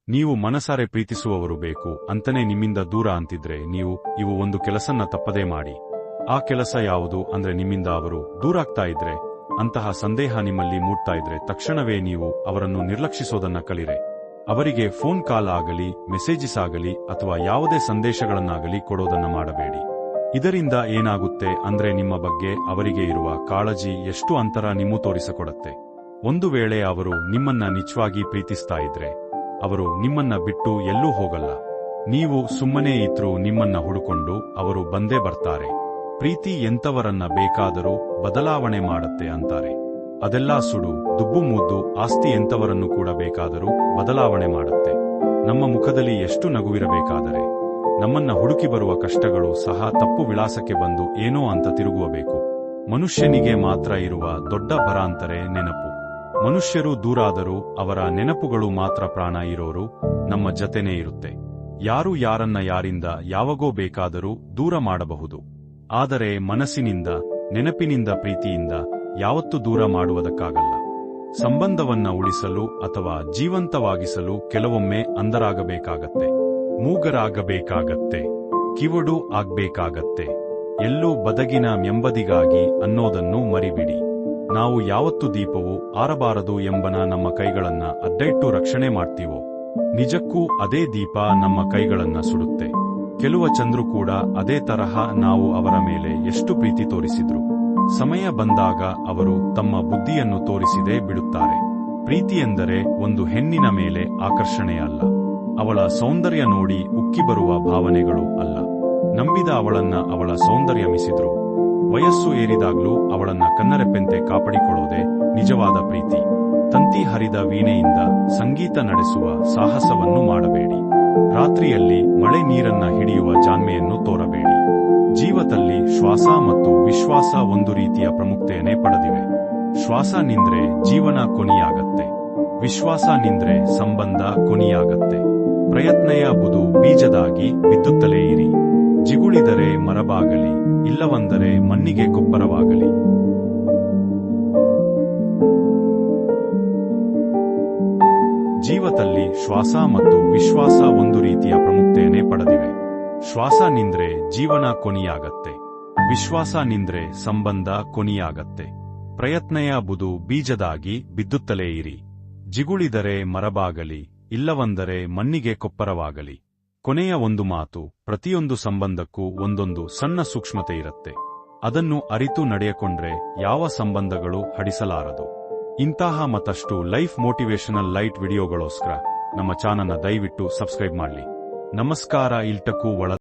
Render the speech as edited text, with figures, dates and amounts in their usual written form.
ನೀವು ಮನಸಾರೆ ಪ್ರೀತಿಸುವವರು ಬೇಕು ಅಂತನೇ ನಿಮ್ಮಿಂದ ದೂರ ಅಂತಿದ್ರೆ ಇವು ಒಂದು ಕೆಲಸನ್ನ ತಪ್ಪದೇ ಮಾಡಿ. ಆ ಕೆಲಸ ಯಾವುದು ಅಂದ್ರೆ ನಿಮ್ಮಿಂದ ಅವರು ದೂರಾಗ್ತಾ ಇದ್ರೆ, ಅಂತಹ ಸಂದೇಹ ನಿಮ್ಮಲ್ಲಿ ಮೂಡ್ತಾ ಇದ್ರೆ ತಕ್ಷಣವೇ ನೀವು ಅವರನ್ನು ನಿರ್ಲಕ್ಷಿಸೋದನ್ನ ಕಲಿರೆ. ಅವರಿಗೆ ಫೋನ್ ಕಾಲ್ ಆಗಲಿ, ಮೆಸೇಜಸ್ ಆಗಲಿ ಅಥವಾ ಯಾವುದೇ ಸಂದೇಶಗಳನ್ನಾಗಲಿ ಕೊಡೋದನ್ನ ಮಾಡಬೇಡಿ. ಇದರಿಂದ ಏನಾಗುತ್ತೆ ಅಂದ್ರೆ ನಿಮ್ಮ ಬಗ್ಗೆ ಅವರಿಗೆ ಇರುವ ಕಾಳಜಿ ಎಷ್ಟು ಅಂತರ ನಿಮ್ಮ ತೋರಿಸಿಕೊಡುತ್ತೆ. ಒಂದು ವೇಳೆ ಅವರು ನಿಮ್ಮನ್ನ ನಿಜವಾಗಿ ಪ್ರೀತಿಸ್ತಾ ಇದ್ರೆ ಅವರು ನಿಮ್ಮನ್ನ ಬಿಟ್ಟು ಎಲ್ಲೂ ಹೋಗಲ್ಲ. ನೀವು ಸುಮ್ಮನೆ ಇದ್ರೂ ನಿಮ್ಮನ್ನ ಹುಡುಕೊಂಡು ಅವರು ಬಂದೇ ಬರ್ತಾರೆ. ಪ್ರೀತಿ ಎಂತವರನ್ನ ಬೇಕಾದರೂ ಬದಲಾವಣೆ ಮಾಡುತ್ತೆ ಅಂತಾರೆ. ಅದೆಲ್ಲ ಸುಡು. ದುಬ್ಬು ಮುದ್ದು ಆಸ್ತಿ ಎಂತವರನ್ನು ಕೂಡ ಬೇಕಾದರೂ ಬದಲಾವಣೆ ಮಾಡುತ್ತೆ. ನಮ್ಮ ಮುಖದಲ್ಲಿ ಎಷ್ಟು ನಗುವಿರಬೇಕಾದರೆ ನಮ್ಮನ್ನ ಹುಡುಕಿ ಬರುವ ಕಷ್ಟಗಳು ಸಹ ತಪ್ಪು ವಿಳಾಸಕ್ಕೆ ಬಂದು ಏನೋ ಅಂತ ತಿರುಗುವಬೇಕು. ಮನುಷ್ಯನಿಗೆ ಮಾತ್ರ ಇರುವ ದೊಡ್ಡ ಬರ ಅಂತರೆ ನೆನಪು. ಮನುಷ್ಯರು ದೂರಾದರೂ ಅವರ ನೆನಪುಗಳು ಮಾತ್ರ ಪ್ರಾಣ ಇರೋರು ನಮ್ಮ ಜತೆನೇ ಇರುತ್ತೆ. ಯಾರು ಯಾರನ್ನ ಯಾರಿಂದ ಯಾವಾಗೋ ಬೇಕಾದರೂ ದೂರ ಮಾಡಬಹುದು, ಆದರೆ ಮನಸ್ಸಿನಿಂದ, ನೆನಪಿನಿಂದ, ಪ್ರೀತಿಯಿಂದ ಯಾವತ್ತೂ ದೂರ ಮಾಡುವುದಕ್ಕಾಗಲ್ಲ. ಸಂಬಂಧವನ್ನ ಉಳಿಸಲು ಅಥವಾ ಜೀವಂತವಾಗಿಸಲು ಕೆಲವೊಮ್ಮೆ ಅಂಧರಾಗಬೇಕಾಗತ್ತೆ, ಮೂಗರಾಗಬೇಕಾಗತ್ತೆ, ಕಿವಡು ಆಗ್ಬೇಕಾಗತ್ತೆ. ಎಲ್ಲೂ ಬದಗಿನ ಮೆಂಬದಿಗಾಗಿ ಅನ್ನೋದನ್ನು ಮರಿಬಿಡಿ. ನಾವು ಯಾವತ್ತು ದೀಪವು ಆರಬಾರದು ಎಂಬನ ನಮ್ಮ ಕೈಗಳನ್ನ ಅಡ್ಡೈಟ್ಟು ರಕ್ಷಣೆ ಮಾಡ್ತೀವೋ, ನಿಜಕ್ಕೂ ಅದೇ ದೀಪ ನಮ್ಮ ಕೈಗಳನ್ನ ಸುಡುತ್ತೆ. ಕೆಲವ ಚಂದ್ರು ಕೂಡ ಅದೇ ತರಹ ನಾವು ಅವರ ಮೇಲೆ ಎಷ್ಟು ಪ್ರೀತಿ ತೋರಿಸಿದ್ರು ಸಮಯ ಬಂದಾಗ ಅವರು ತಮ್ಮ ಬುದ್ಧಿಯನ್ನು ತೋರಿಸಿದೇ ಬಿಡುತ್ತಾರೆ. ಪ್ರೀತಿ ಎಂದರೆ ಒಂದು ಹೆಣ್ಣಿನ ಮೇಲೆ ಆಕರ್ಷಣೆಯಲ್ಲ, ಅವಳ ಸೌಂದರ್ಯ ನೋಡಿ ಉಕ್ಕಿ ಬರುವ ಭಾವನೆಗಳು ಅಲ್ಲ. ನಂಬಿದ ಅವಳನ್ನ ಅವಳ ಸೌಂದರ್ಯ ಮಿಸಿದ್ರು ವಯಸ್ಸು ಏರಿದಾಗ್ಲೂ ಅವಳನ್ನ ಕಣ್ಣರೆಪ್ಪೆಂತೆ ಕಾಪಾಡಿಕೊಳ್ಳೋದೇ ನಿಜವಾದ ಪ್ರೀತಿ. ತಂತಿ ಹರಿದ ವೀಣೆಯಿಂದ ಸಂಗೀತ ನಡೆಸುವ ಸಾಹಸವನ್ನು ಮಾಡಬೇಡಿ. ರಾತ್ರಿಯಲ್ಲಿ ಮಳೆ ನೀರನ್ನ ಹಿಡಿಯುವ ಜಾಣ್ಮೆಯನ್ನು ತೋರಬೇಡಿ. ಜೀವದಲ್ಲಿ ಶ್ವಾಸ ಮತ್ತು ವಿಶ್ವಾಸ ಒಂದು ರೀತಿಯ ಪ್ರಾಮುಖ್ಯತೆಯನ್ನೇ ಪಡೆದಿವೆ. ಶ್ವಾಸ ನಿಂದ್ರೆ ಜೀವನ ಕೊನೆಯಾಗತ್ತೆ, ವಿಶ್ವಾಸ ನಿಂದ್ರೆ ಸಂಬಂಧ ಕೊನೆಯಾಗತ್ತೆ. ಪ್ರಯತ್ನಯ ಬುದು ಬೀಜದಾಗಿ ಬಿತ್ತುತ್ತಲೇ ಇರಿ. ಜಿಗುಳಿದರೆ ಮರವಾಗಲಿ, ಇಲ್ಲವಂದರೆ ಮಣ್ಣಿಗೆ ಗೊಬ್ಬರವಾಗಲಿ. ಜೀವದಲ್ಲಿ ಶ್ವಾಸ ಮತ್ತು ವಿಶ್ವಾಸ ಒಂದು ರೀತಿಯ ಪ್ರಾಮುಖ್ಯತೆಯನ್ನೇ ಪಡೆದಿವೆ. ಶ್ವಾಸ ನಿಂದ್ರೆ ಜೀವನ ಕೊನೆಯಾಗತ್ತೆ, ವಿಶ್ವಾಸ ನಿಂದ್ರೆ ಸಂಬಂಧ ಕೊನೆಯಾಗತ್ತೆ. ಪ್ರಯತ್ನಯ ಬುದು ಬೀಜದಾಗಿ ಬಿದ್ದುತ್ತಲೇ ಇರಿ. ಜಿಗುಳಿದರೆ ಮರವಾಗಲಿ, ಇಲ್ಲವಂದರೆ ಮಣ್ಣಿಗೆ ಕೊಪ್ಪರವಾಗಲಿ. ಕೊನೆಯ ಒಂದು ಮಾತು, ಪ್ರತಿಯೊಂದು ಸಂಬಂಧಕ್ಕೂ ಒಂದೊಂದು ಸಣ್ಣ ಸೂಕ್ಷ್ಮತೆ ಇರುತ್ತೆ. ಅದನ್ನು ಅರಿತು ನಡೆಯಕೊಂಡ್ರೆ ಯಾವ ಸಂಬಂಧಗಳು ಹಡಿಸಲಾರದು. ಇಂತಹ ಮತ್ತಷ್ಟು ಲೈಫ್ ಮೋಟಿವೇಶನಲ್ ಲೈಟ್ ವಿಡಿಯೋಗಳೋಸ್ಕರ ನಮ್ಮ ಚಾನಲ್ನ ದಯವಿಟ್ಟು ಸಬ್ಸ್ಕ್ರೈಬ್ ಮಾಡಲಿ. ನಮಸ್ಕಾರ. ಇಲ್ಟಕ್ಕೂ ಒಳ